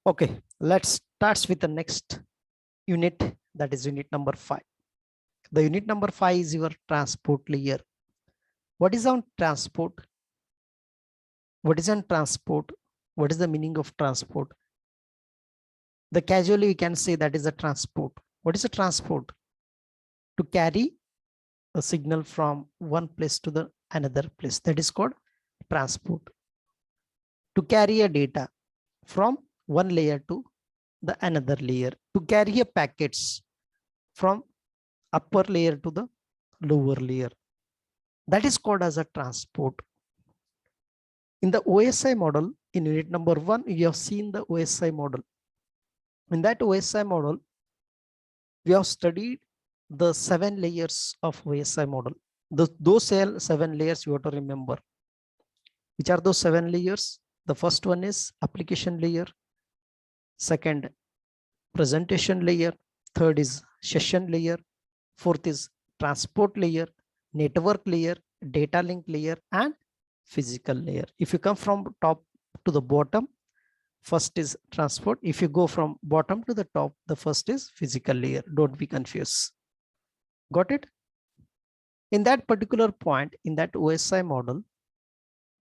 Okay, let's start with the next unit, that is unit number 5. The unit number 5 is your transport layer. What is on transport? What is on transport? What is the meaning of transport? The casually we can say that is a transport. What is a transport? To carry a signal from one place to the another place. That is called transport. To carry a data from one layer to the another layer. To carry a packets from upper layer to the lower layer. That is called as a transport. In the OSI model, in unit number 1, you have seen the OSI model. In that OSI model, we have studied the 7 layers of OSI model. Those 7 layers you have to remember. Which are those 7 layers? The first one is application layer. Second, presentation layer. Third is session layer. Fourth is transport layer, network layer, data link layer, and physical layer. If you come from top to the bottom, first is transport. If you go from bottom to the top, the first is physical layer. Don't be confused. Got it? In that particular point, in that OSI model,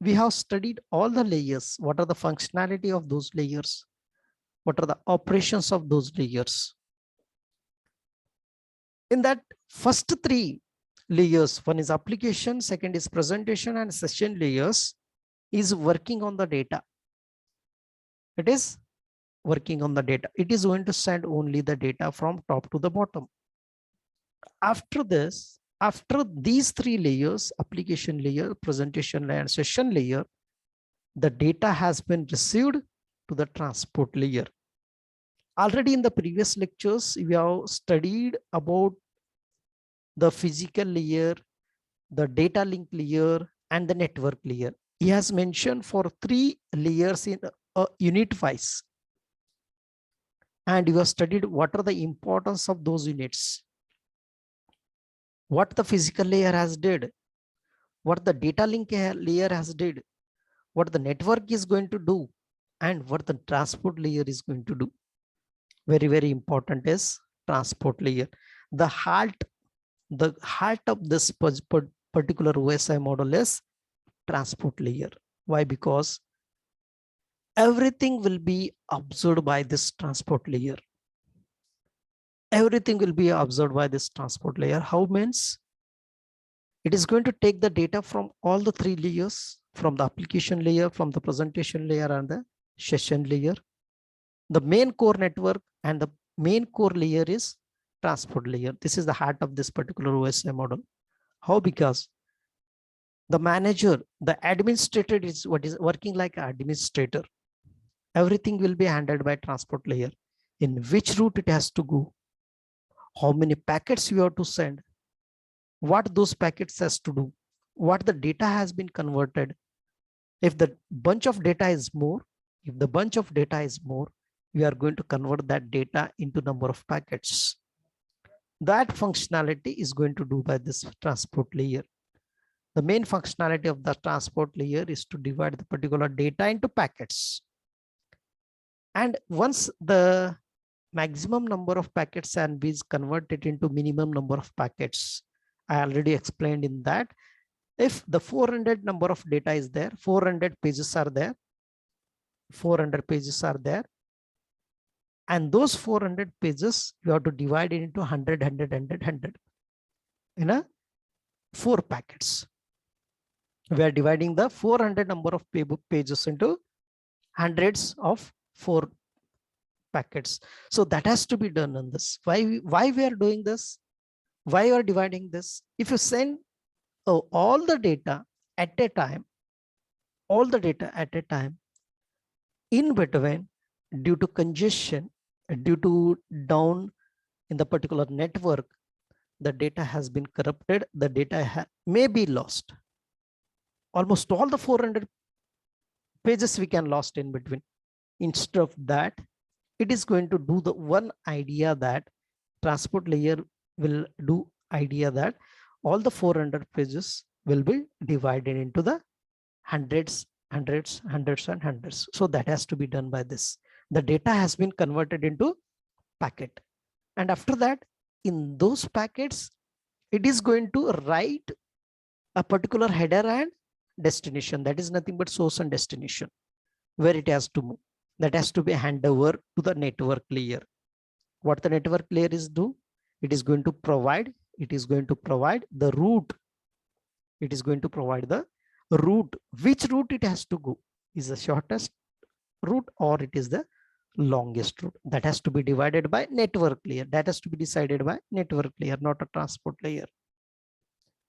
we have studied all the layers. What are the functionality of those layers? What are the operations of those layers? In that first 3 layers, one is application, second is presentation, and session layers is working on the data. It is working on the data. It is going to send only the data from top to the bottom. After this, after these 3 layers, application layer, presentation layer, and session layer, the data has been received to the transport layer. Already in the previous lectures, we have studied about the physical layer, the data link layer, and the network layer. He has mentioned for 3 layers in a unit wise. And you have studied what are the importance of those units. What the physical layer has did, what the data link layer has did, what the network is going to do, and what the transport layer is going to do. Very, very important is transport layer. The heart of this particular OSI model is transport layer. Why? Because everything will be absorbed by this transport layer. Everything will be absorbed by this transport layer. How means? It is going to take the data from all the 3 layers, from the application layer, from the presentation layer, and the session layer. The main core network and the main core layer is transport layer. This is the heart of this particular OSI model. How? Because the manager, the administrator is what is working like an administrator. Everything will be handled by transport layer. In which route it has to go, how many packets you have to send, what those packets has to do, what the data has been converted. If the bunch of data is more, we are going to convert that data into number of packets. That functionality is going to do by this transport layer. The main functionality of the transport layer is to divide the particular data into packets. And once the maximum number of packets and is converted into minimum number of packets, I already explained in that. If the 400 number of data is there, 400 pages are there, and those 400 pages you have to divide it into 100 in a 4 packets. We are dividing the 400 number of pages into hundreds of 4 packets. So that has to be done on this. Why we are doing this? Why you are dividing this? If you send all the data at a time, in between, due to congestion, due to down in the particular network, the data has been corrupted, the data may be lost. Almost all the 400 pages we can lost in between. Instead of that, it is going to do the one idea that transport layer will do idea that all the 400 pages will be divided into the hundreds. So that has to be done by this. The data has been converted into packet. And after that, in those packets, it is going to write a particular header and destination. That is nothing but source and destination, where it has to move. That has to be handed over to the network layer. What the network layer is do? It is going to provide the route. It is going to provide the route. Which route it has to go? Is the shortest route or it is the longest route? That has to be divided by network layer. That has to be decided by network layer, not a transport layer.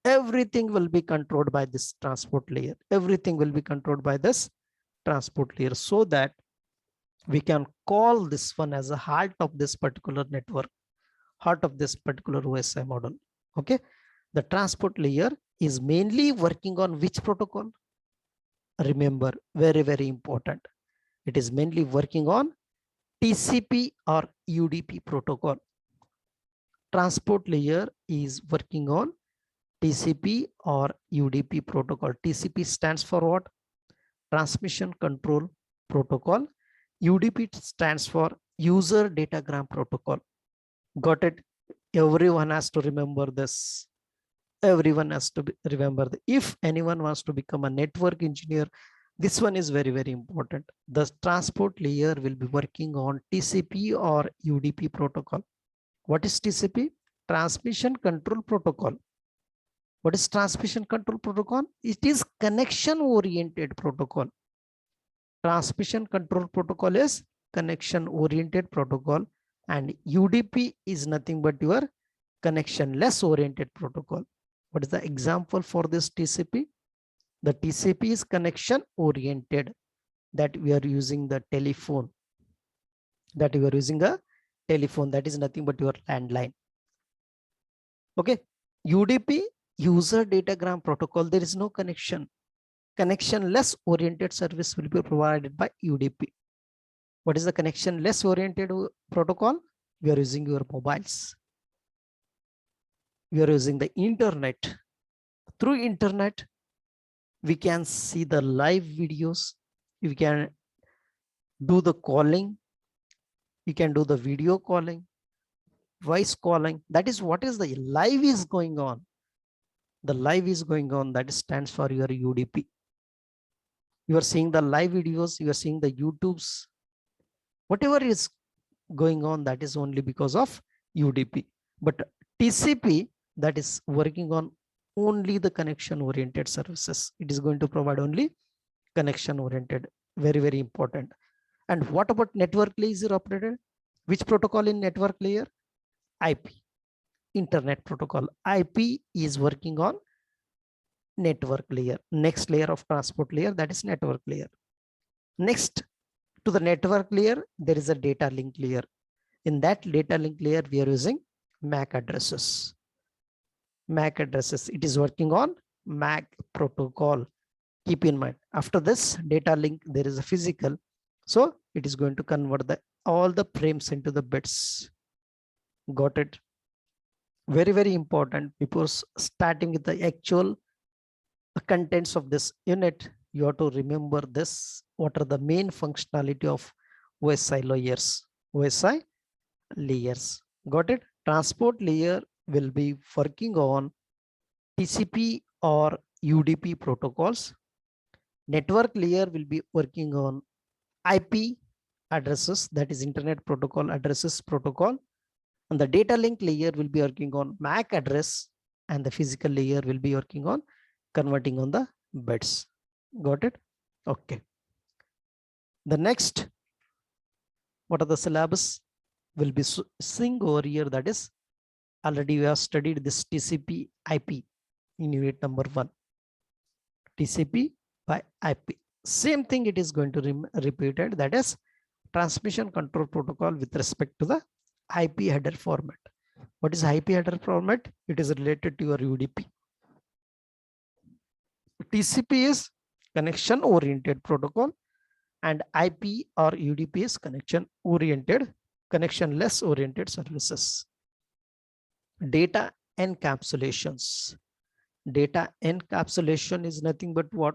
Everything will be controlled by this transport layer. Everything will be controlled by this transport layer, so that we can call this one as a heart of this particular network, heart of this particular OSI model. Okay, the transport layer is mainly working on which protocol? Remember, very, very important. It is mainly working on TCP or UDP protocol. Transport layer is working on TCP or UDP protocol. TCP stands for what? Transmission Control Protocol. UDP stands for User Datagram Protocol. Got it? Everyone has to remember this. Everyone has to remember that. If anyone wants to become a network engineer, this one is very, very important. The transport layer will be working on TCP or UDP protocol. What is TCP? Transmission Control Protocol. What is Transmission Control Protocol? It is connection oriented protocol. Transmission Control Protocol is connection oriented protocol, and UDP is nothing but your connection less oriented protocol. What is the example for this TCP? The TCP is connection oriented, that we are using the telephone, that you are using a telephone, that is nothing but your landline. Okay, UDP, User Datagram Protocol, there is no connection. Connection less oriented service will be provided by UDP. What is the connection less oriented protocol? We are using your mobiles. We are using the internet. Through internet, we can see the live videos. We can do the calling. You can do the video calling, voice calling. That is what is the live is going on. The live is going on, that stands for your UDP. You are seeing the live videos, you are seeing the YouTubes. Whatever is going on, that is only because of UDP. But TCP, that is working on only the connection oriented services. It is going to provide only connection oriented. Very, very important. And what about network layer operated? Which protocol in network layer? IP, internet protocol. IP is working on network layer. Next layer of transport layer, that is network layer. Next to the network layer, there is a data link layer. In that data link layer, we are using MAC addresses. MAC addresses, it is working on MAC protocol. Keep in mind, after this data link, there is a physical. So it is going to convert all the frames into the bits. Got it? Very, very important. Before starting with the actual contents of this unit, you have to remember this. What are the main functionality of OSI layers? OSI layers. Got it? Transport layer will be working on TCP or UDP protocols. Network layer will be working on IP addresses, that is Internet Protocol Addresses Protocol. And the data link layer will be working on MAC address, and the physical layer will be working on converting on the bits. Got it? Okay. The next, what are the syllabus will be seeing over here? That is, already we have studied this TCP IP in unit number 1. TCP by IP. Same thing it is going to repeated, that is transmission control protocol with respect to the IP header format. What is IP header format? It is related to your UDP. TCP is connection oriented protocol, and IP or UDP is connection oriented, connection less oriented services. Data encapsulations. Data encapsulation is nothing but what?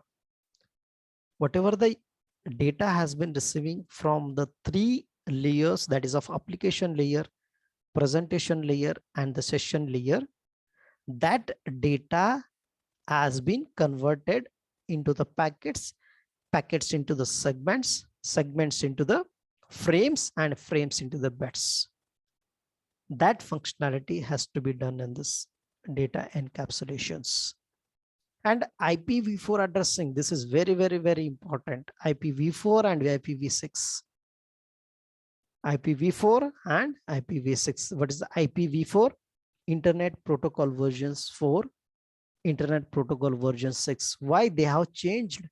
Whatever the data has been receiving from the three layers, that is of application layer, presentation layer, and the session layer. That data has been converted into the packets, packets into the segments, segments into the frames, and frames into the bits. That functionality has to be done in this data encapsulations. And IPv4 addressing, this is very, very, very important. IPv4 and IPv6. IPv4 and IPv6. What is the IPv4? Internet Protocol versions 4, Internet Protocol version 6. Why they have changed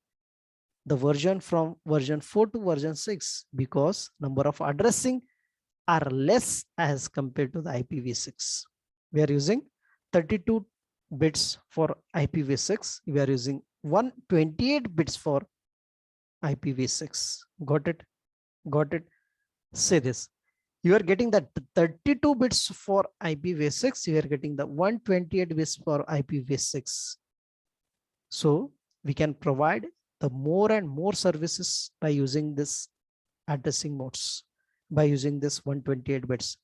the version from version 4 to version 6? Because number of addressing are less as compared to the IPv6. We are using 32 bits for IPv6. We are using 128 bits for IPv6. Got it? Got it? Say this. You are getting that 32 bits for IPv6. You are getting the 128 bits for IPv6. So we can provide the more and more services by using this addressing modes, by using this 128 bits,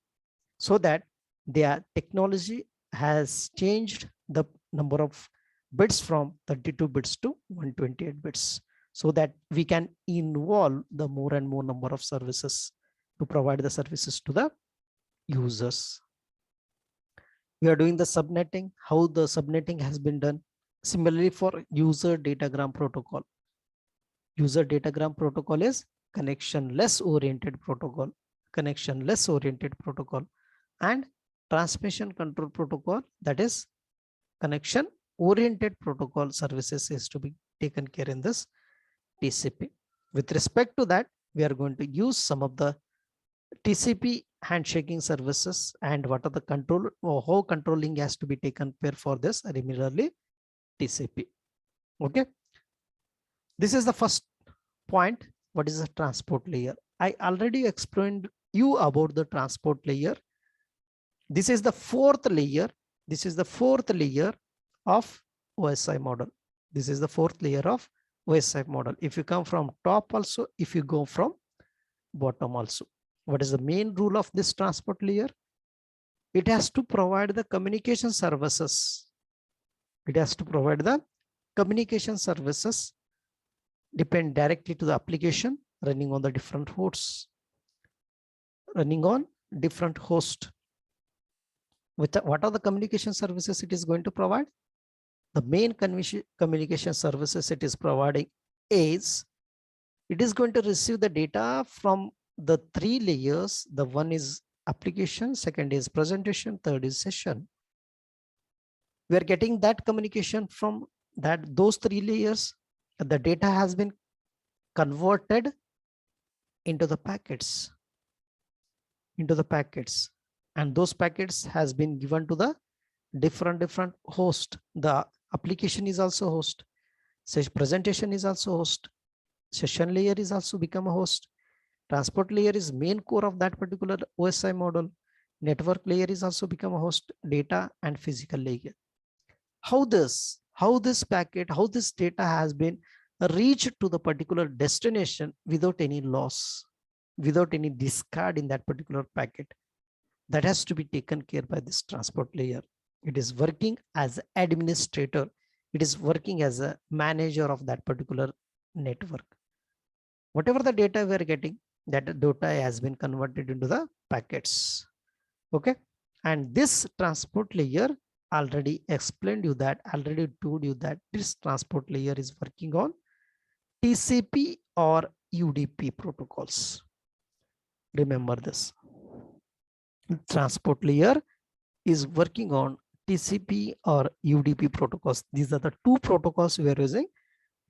so that their technology has changed the number of bits from 32 bits to 128 bits, so that we can involve the more and more number of services to provide the services to the users. We are doing the subnetting. How the subnetting has been done? Similarly, for user datagram protocol. User datagram protocol is connection-less oriented protocol. Connection-less oriented protocol. And transmission control protocol, that is connection oriented protocol services, is to be taken care in this TCP. With respect to that, we are going to use some of the TCP handshaking services and what are the control or how controlling has to be taken care for this, similarly TCP. Okay. This is the first point. What is the transport layer? I already explained you about the transport layer. This is the fourth layer. This is the fourth layer of OSI model. This is the fourth layer of OSI model. If you come from top also, if you go from bottom also. What is the main rule of this transport layer? It has to provide the communication services. It has to provide the communication services depend directly to the application running on the different hosts. Running on different hosts. What are the communication services it is going to provide? The main communication services it is providing is, it is going to receive the data from the three layers. The one is application, second is presentation, third is session. We are getting that communication from those three layers. The data has been converted into the packets. And those packets has been given to the different host. The application is also host. Presentation is also host. Session layer is also become a host. Transport layer is main core of that particular OSI model. Network layer is also become a host. Data and physical layer. How this packet, how this data has been reached to the particular destination without any loss, without any discard in that particular packet, that has to be taken care by this transport layer. It is working as administrator. It is working as a manager of that particular network. Whatever the data we are getting, that data has been converted into the packets. Okay. And this transport layer, already explained you that, already told you that this transport layer is working on TCP or UDP protocols. Remember this. Transport layer is working on TCP or UDP protocols. These are the two protocols we are using: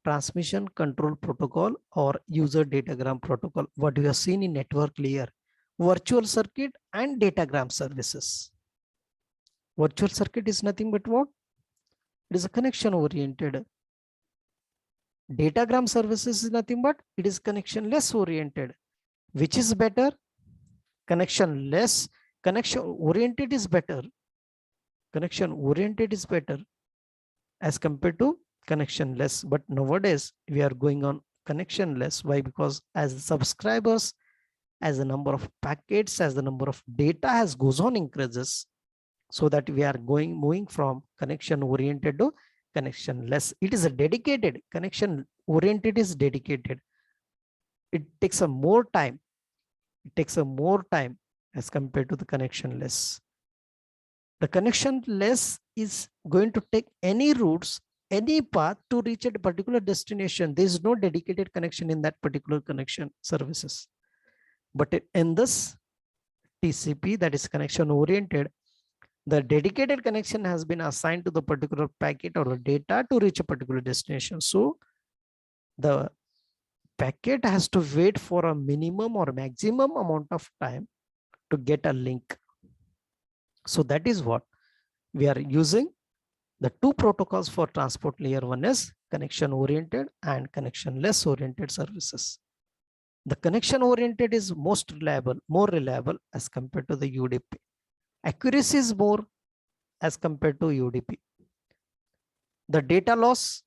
transmission control protocol or user datagram protocol. What we have seen in network layer, virtual circuit and datagram services. Virtual circuit is nothing but what? It is a connection oriented. Datagram services is nothing but it is connection less oriented. Which is better? Connection less. Connection oriented is better. Connection oriented is better as compared to connection less. But nowadays we are going on connectionless. Why? Because as the subscribers, as the number of packets, as the number of data has goes on increases, so that we are moving from connection oriented to connectionless. It is a dedicated connection oriented is dedicated. It takes a more time. It takes a more time as compared to the connectionless. The connectionless is going to take any routes, any path to reach a particular destination. There is no dedicated connection in that particular connection services. But in this TCP, that is connection oriented, the dedicated connection has been assigned to the particular packet or data to reach a particular destination. So the packet has to wait for a minimum or maximum amount of time to get a link. So that is what we are using the two protocols for transport layer. One is connection oriented and connectionless oriented services. The connection oriented is most reliable, more reliable as compared to the UDP. Accuracy is more as compared to UDP. The data loss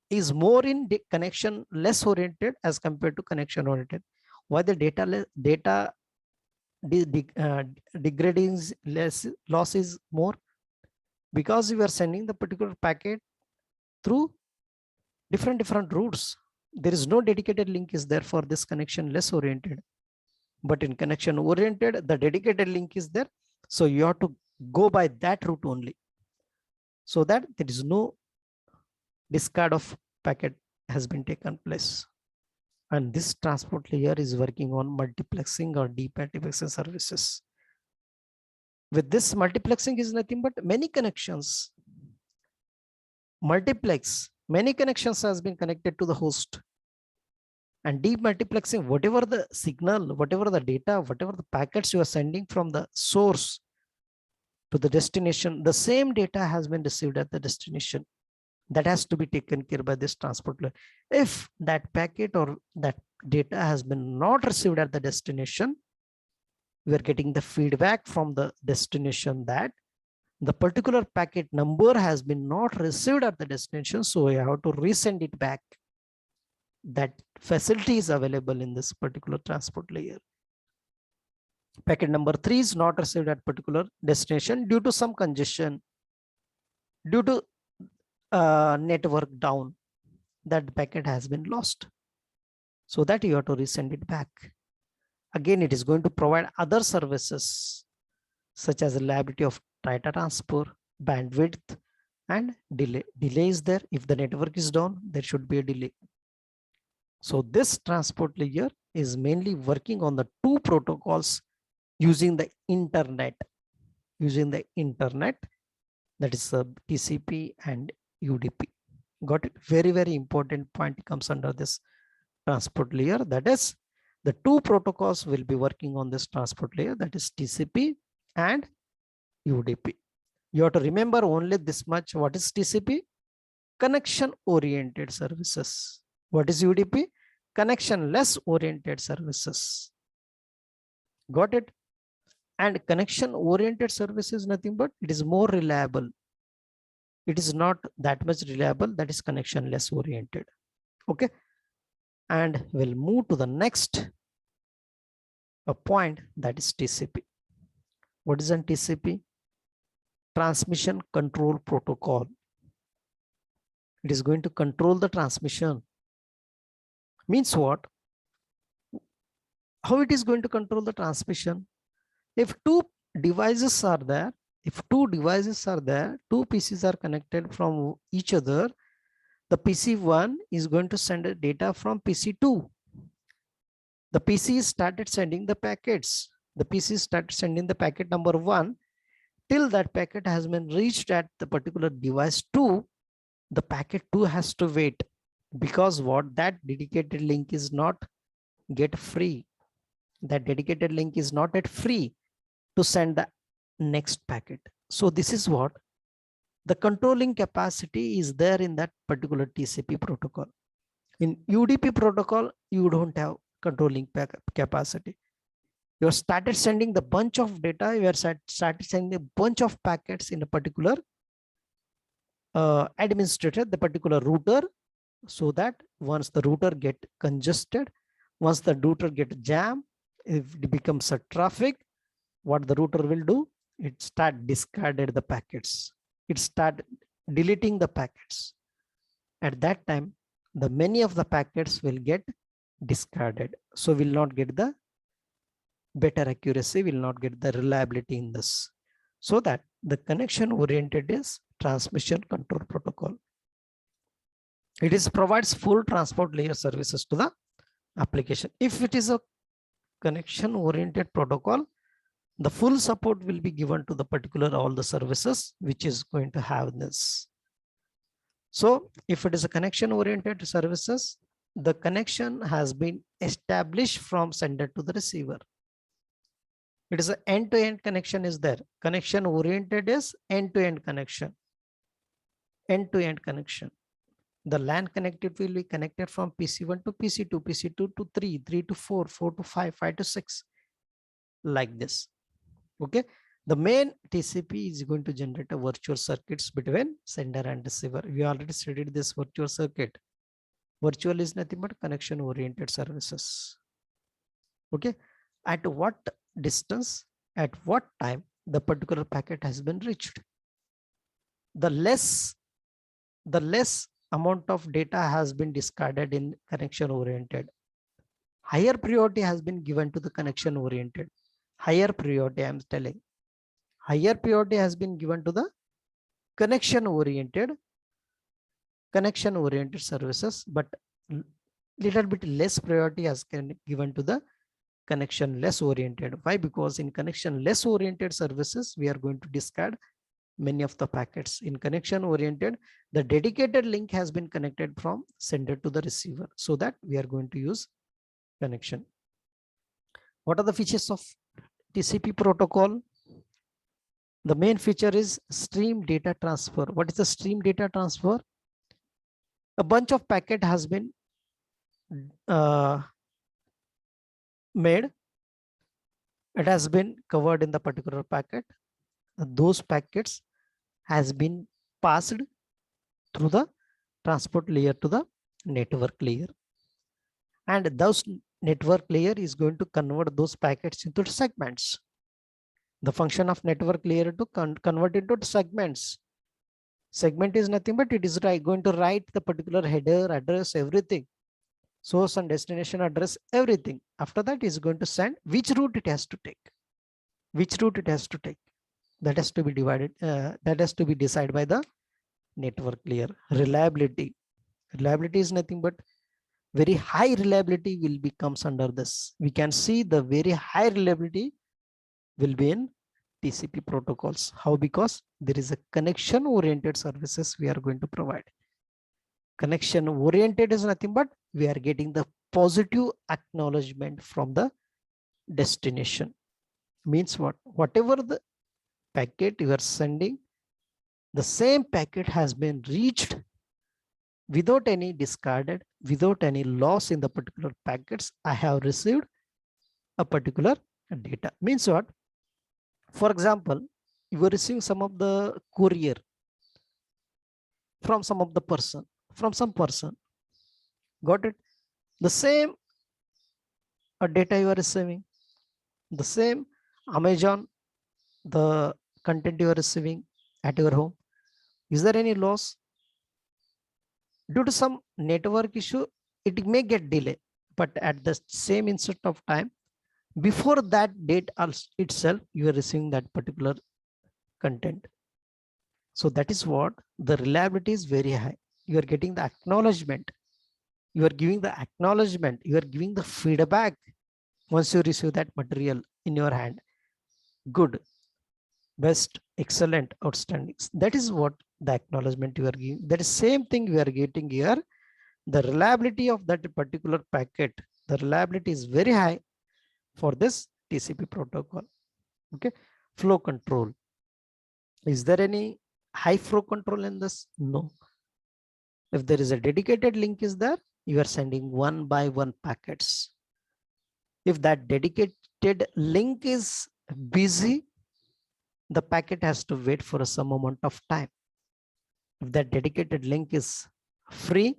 is more in connection less oriented as compared to connection oriented. Why the data degrading less loss is more? Because you are sending the particular packet through different routes. There is no dedicated link is there for this connection less oriented. But in connection oriented, the dedicated link is there. So you have to go by that route only, so that there is no discard of packet has been taken place. And this transport layer is working on multiplexing or deep multiplexing services. With this, multiplexing is nothing but many connections. Multiplex, many connections has been connected to the host. And deep multiplexing, whatever the signal, whatever the data, whatever the packets you are sending from the source to the destination, the same data has been received at the destination. That has to be taken care by this transport layer. If that packet or that data has been not received at the destination, we are getting the feedback from the destination that the particular packet number has been not received at the destination. So we have to resend it back. That facility is available in this particular transport layer. Packet number 3 is not received at particular destination due to some congestion, due to network down, that the packet has been lost. So that you have to resend it back. Again, it is going to provide other services such as reliability of data transfer, bandwidth, and delay. Delay is there. If the network is down, there should be a delay. So this transport layer is mainly working on the two protocols using the internet, that is TCP and UDP. Got it? Very, very important point comes under this transport layer. That is, the two protocols will be working on this transport layer, that is TCP and UDP. You have to remember only this much. What is TCP? Connection oriented services. What is UDP? Connection less oriented services. Got it? And connection oriented service is nothing but it is more reliable. It is not that much reliable. That is connection less oriented. Okay. And we'll move to the next point, that is TCP. What is an TCP? Transmission Control Protocol. It is going to control the transmission. Means what? How it is going to control the transmission? If two devices are there, two PCs are connected from each other, the PC1 is going to send a data from PC2. The PC started sending the packets. The PC started sending the packet number 1 till that packet has been reached at the particular device 2. The packet 2 has to wait, because what? That dedicated link is not get free. That dedicated link is not yet free to send the next packet. So this is what the controlling capacity is there in that particular TCP protocol. In UDP protocol, you don't have controlling capacity. You have started sending the bunch of data, you are started sending a bunch of packets in a particular administrator, the particular router, so that once the router get congested, once the router get jammed, if it becomes a traffic, what the router will do, it start discarded the packets, it start deleting the packets. At that time, the many of the packets will get discarded, so will not get the better accuracy, will not get the reliability in this. So that the connection oriented is transmission control protocol. It is provides full transport layer services to the application. If it is a connection oriented protocol, the full support will be given to the particular all the services which is going to have this. So if it is a connection oriented services, the connection has been established from sender to the receiver. It is an end-to-end connection is there. Connection oriented is end-to-end connection. End-to-end connection. The LAN connectivity will be connected from PC1 to PC2, PC2 to 3, 3 to 4, 4 to 5, 5 to 6, like this. Okay. The main TCP is going to generate a virtual circuits between sender and receiver. We already studied this virtual circuit. Virtual is nothing but connection oriented services. Okay. At what distance, at what time the particular packet has been reached. The less amount of data has been discarded in connection oriented, higher priority has been given to the connection oriented. Higher priority, I'm telling, higher priority has been given to the connection oriented services, but little bit less priority has been given to the connection less oriented. Why? Because in connection less oriented services, we are going to discard many of the packets. In connection oriented, the dedicated link has been connected from sender to the receiver, so that we are going to use connection. What are the features of TCP protocol? The main feature is stream data transfer. What is the stream data transfer? A bunch of packet has been made. It has been covered in the particular packet. Those packets has been passed through the transport layer to the network layer, and those network layer is going to convert those packets into segments. The function of network layer to convert into segments. Segment is nothing but it is going to write the particular header, address, everything, source and destination address, everything. After that is going to send which route it has to take, that has to be divided, that has to be decided by the network layer. Reliability is nothing but very high reliability will be comes under this. We can see the very high reliability will be in TCP protocols. How? Because there is a connection oriented services we are going to provide. Connection oriented is nothing but we are getting the positive acknowledgement from the destination. Means what? Whatever the packet you are sending, the same packet has been reached without any discarded, without any loss in the particular packets. I have received a particular data. Means what? For example, you are receiving some of the courier from some of the person, from some person. Got it? The same data you are receiving, the same Amazon, the content you are receiving at your home. Is there any loss? Due to some network issue, it may get delay, but at the same instant of time, before that date itself, you are receiving that particular content. So that is what the reliability is very high. You are getting the acknowledgement. You are giving the acknowledgement. You are giving the feedback once you receive that material in your hand. Good, best, excellent, outstanding. That is what the acknowledgement you are giving. That is same thing we are getting here. The reliability of that particular packet, the reliability is very high for this TCP protocol. Okay. Flow control. Is there any high flow control in this? No. If there is a dedicated link is there, you are sending one by one packets. If that dedicated link is busy, the packet has to wait for some amount of time. If that dedicated link is free,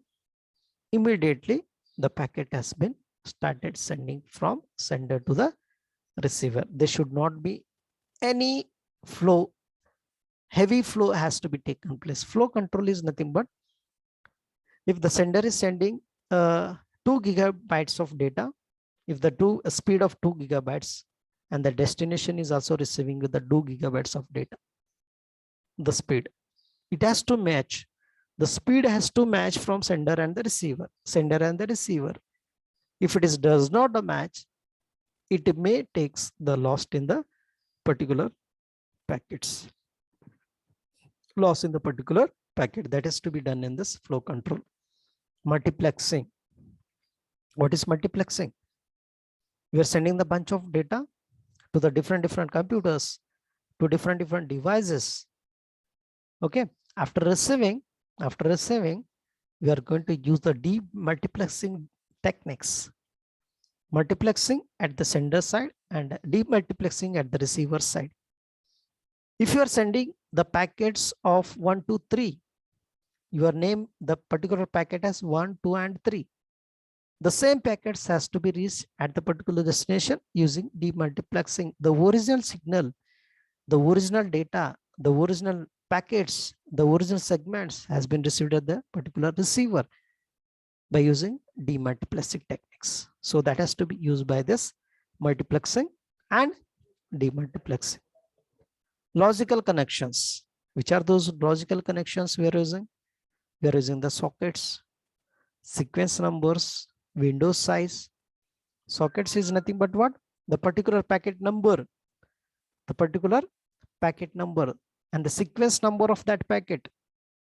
immediately the packet has been started sending from sender to the receiver. There should not be any flow. Heavy flow has to be taken place. Flow control is nothing but if the sender is sending 2 gigabytes of data, if the speed of 2 gigabytes and the destination is also receiving with the 2 gigabytes of data, the speed, it has to match. The speed has to match from sender and the receiver. Sender and the receiver. If it is does not match, it may takes the lost in the particular packets. Loss in the particular packet that is to be done in this flow control. Multiplexing. What is multiplexing? We are sending the bunch of data to the different computers, to different devices. Okay. After receiving, we are going to use the demultiplexing techniques. Multiplexing at the sender side and demultiplexing at the receiver side. If you are sending the packets of 1, 2, 3, your name the particular packet as 1, 2, and 3. The same packets has to be reached at the particular destination using demultiplexing. The original signal, the original data, the original packets, the original segments has been received at the particular receiver by using demultiplexing techniques. So that has to be used by this multiplexing and demultiplexing. Logical connections. Which are those logical connections we are using? We are using the sockets, sequence numbers, window size. Sockets is nothing but what? The particular packet number. The particular packet number and the sequence number of that packet.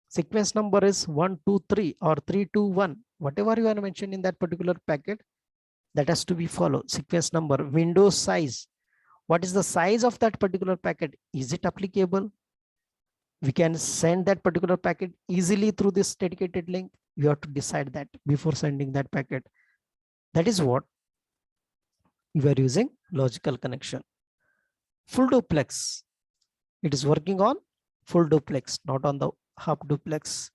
Sequence number is 1, 2, 3 or 3, 2, 1. Whatever you are mentioned in that particular packet, that has to be followed. Sequence number, window size. What is the size of that particular packet? Is it applicable? We can send that particular packet easily through this dedicated link. You have to decide that before sending that packet. That is what you are using logical connection. Full duplex. It is working on full duplex, not on the half duplex.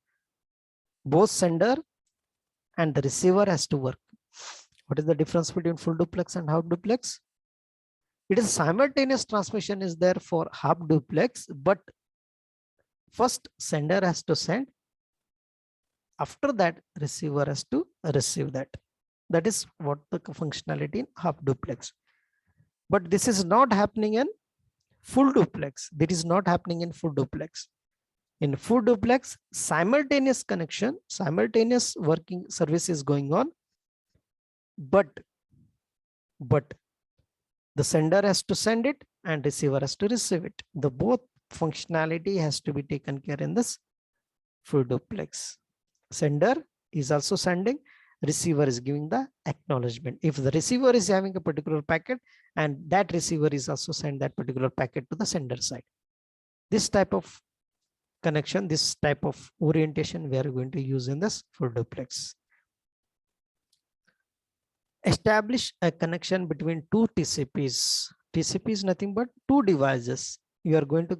Both sender and the receiver has to work. What is the difference between full duplex and half duplex? It is simultaneous transmission is there for half duplex, but first sender has to send. After that, receiver has to receive that. That is what the functionality in half duplex. But this is not happening in full duplex. That is not happening in full duplex. In full duplex, simultaneous connection, simultaneous working service is going on, but the sender has to send it and receiver has to receive it. The both functionality has to be taken care in this full duplex. Sender is also sending, receiver is giving the acknowledgement. If the receiver is having a particular packet and that receiver is also send that particular packet to the sender side. This type of connection, this type of orientation we are going to use in this full duplex. Establish a connection between two TCPs. TCP is nothing but two devices. You are going to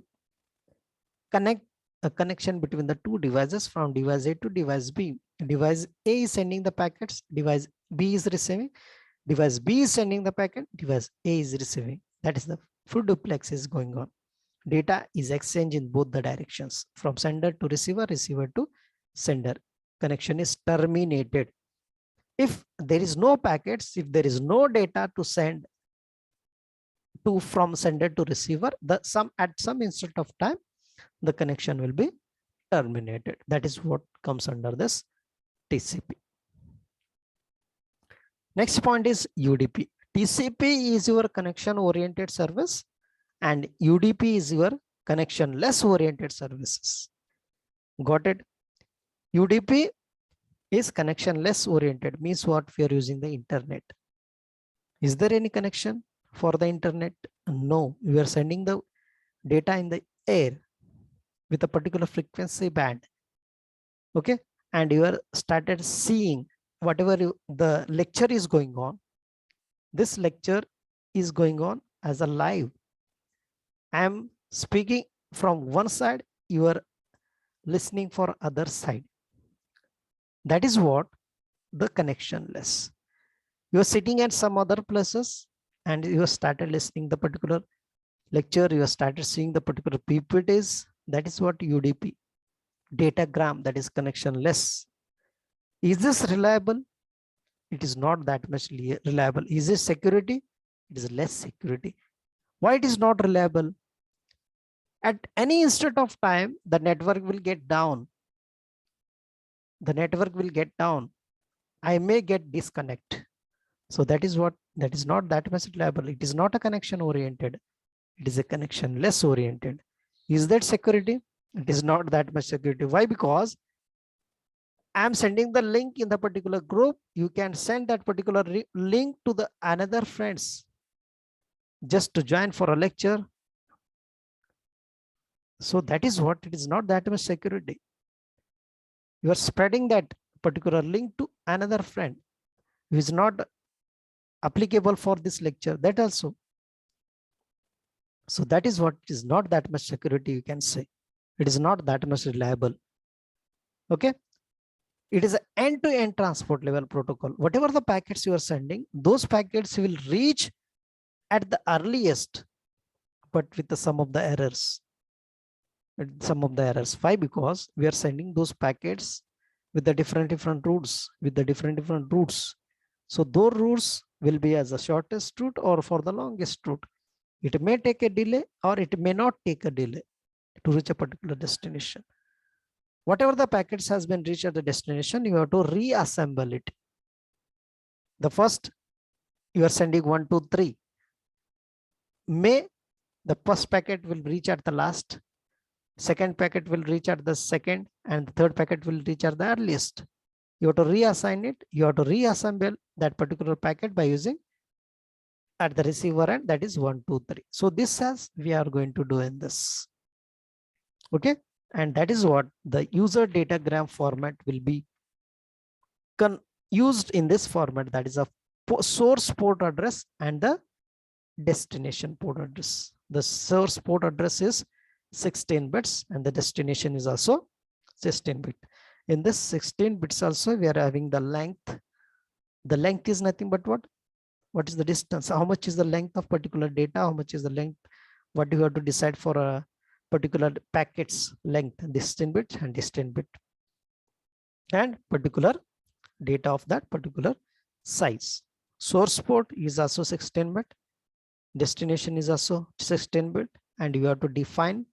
connect a connection between the two devices from device A to device B. Device A is sending the packets, device B is receiving. Device B is sending the packet, device A is receiving. That is the full duplex is going on. Data is exchanged in both the directions from sender to receiver, receiver to sender. Connection is terminated. If there is no packets, if there is no data to send to from sender to receiver, at some instant of time, the connection will be terminated. That is what comes under this TCP. Next point is UDP. TCP is your connection oriented service and UDP is your connection less oriented services. Got it? UDP is connection less oriented, means what? We are using the internet. Is there any connection for the internet? No, we are sending the data in the air with a particular frequency band. Okay, and you are started seeing whatever the lecture is going on. This lecture is going on as a live. I am speaking from one side, you are listening for other side. That is what the connectionless. You are sitting at some other places and you have started listening the particular lecture, you have started seeing the particular PPTs. That is what UDP, datagram, that is connectionless. Is this reliable? It is not that much reliable. Is it security? It is less security. Why it is not reliable? At any instant of time, the network will get down. The network will get down. I may get disconnect. So that is not that much reliable. It is not a connection oriented. It is a connection less oriented. Is that security? It is not that much security. Why? Because I'm sending the link in the particular group. You can send that particular link to the another friends just to join for a lecture. So that is what it is not that much security. You are spreading that particular link to another friend who is not applicable for this lecture. That also. So that is what is not that much security, you can say. It is not that much reliable. Okay. It is an end-to-end transport level protocol. Whatever the packets you are sending, those packets will reach at the earliest, but with the some of the errors. Why? Because we are sending those packets with the different routes. So those routes will be as the shortest route or for the longest route. It may take a delay or it may not take a delay to reach a particular destination. Whatever the packets has been reached at the destination, you have to reassemble it. The first, you are sending 1, 2, 3. May the first packet will reach at the last, second packet will reach at the second, and the third packet will reach at the earliest. You have to reassign it. You have to reassemble that particular packet by using at the receiver end, that is 1, 2, 3. So this as we are going to do in this. Okay. And that is what the user datagram format will be used in this format. That is a source port address and the destination port address. The source port address is 16 bits and the destination is also 16 bit. In this 16 bits also we are having the length. The length is nothing but what is the distance? How much is the length of particular data? How much is the length? What do you have to decide for a particular packets length? This 10 bit and this 10 bit and particular data of that particular size. Source port is also 16 bit. Destination is also 16 bit and you have to define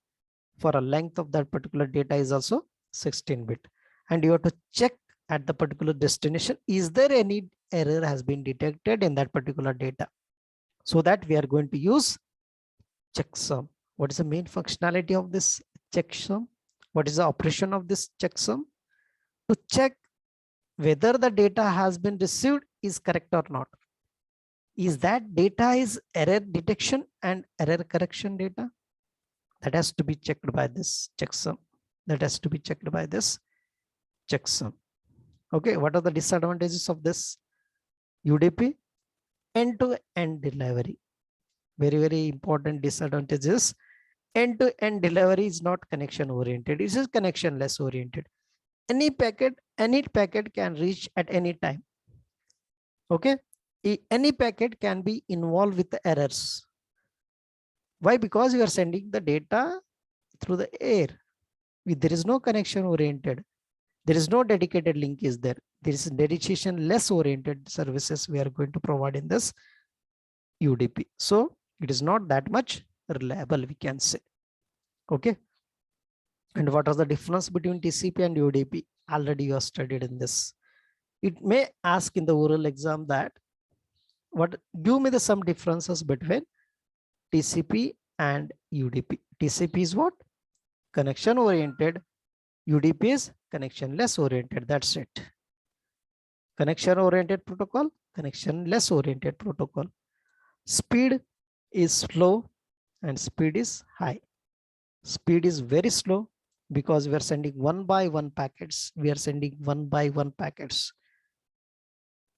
for a length of that particular data is also 16 bit. And you have to check at the particular destination, is there any error has been detected in that particular data? So that we are going to use checksum. What is the main functionality of this checksum? What is the operation of this checksum? To check whether the data has been received is correct or not. Is that data is error detection and error correction data? That has to be checked by this checksum. That has to be checked by this checksum. Okay, what are the disadvantages of this UDP? End-to-end delivery. Very, very important disadvantages. End-to-end delivery is not connection oriented. It is connection less oriented. Any packet can reach at any time. Okay, any packet can be involved with the errors. Why? Because you are sending the data through the air. There is no connection oriented. There is no dedicated link is there. There is dedication less oriented services we are going to provide in this UDP. So it is not that much reliable, we can say. Okay. And what are the difference between TCP and UDP? Already you have studied in this. It may ask in the oral exam that give me some differences between TCP and UDP. TCP is what? Connection oriented. UDP is connection less oriented. That's it. Connection oriented protocol, connection less oriented protocol. Speed is slow and speed is high. Speed is very slow because we are sending one by one packets. We are sending one by one packets.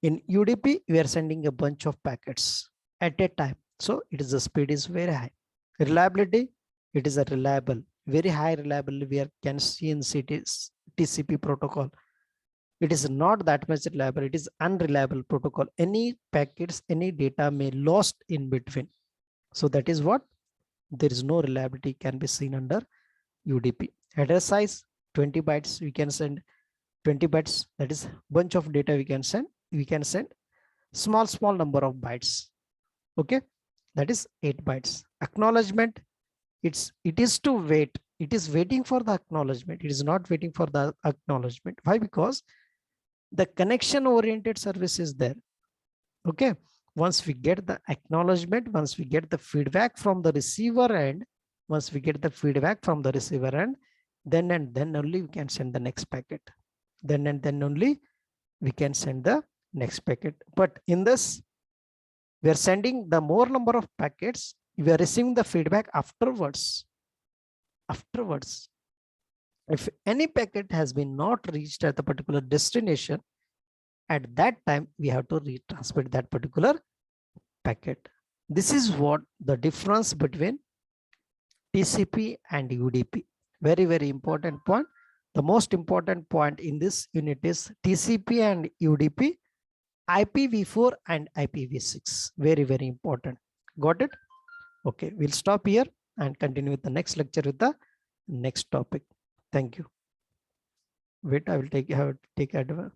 In UDP, we are sending a bunch of packets at a time. So it is the speed is very high. Reliability, it is a reliable, very high reliability we can see in TCP protocol. It is not that much reliable. It is unreliable protocol. Any packets, any data may lost in between. So that is what there is no reliability can be seen under UDP. Address size 20 bytes. We can send 20 bytes. That is bunch of data we can send. We can send small number of bytes. Okay, that is 8 bytes. Acknowledgement. It is to wait. It is waiting for the acknowledgement. It is not waiting for the acknowledgement. Why? Because the connection oriented service is there. Okay, once we get the acknowledgement, once we get the feedback from the receiver end, once we get the feedback from the receiver end, then and then only we can send the next packet. Then and then only we can send the next packet. But in this, we are sending the more number of packets. We are receiving the feedback afterwards. If any packet has been not reached at the particular destination, at that time we have to retransmit that particular packet. This is what the difference between TCP and UDP. Very, very important point. The most important point in this unit is TCP and UDP, IPv4 and IPv6. Very, very important. Got it? Okay, we'll stop here and continue with the next lecture with the next topic. Thank you. Wait, I will take advantage.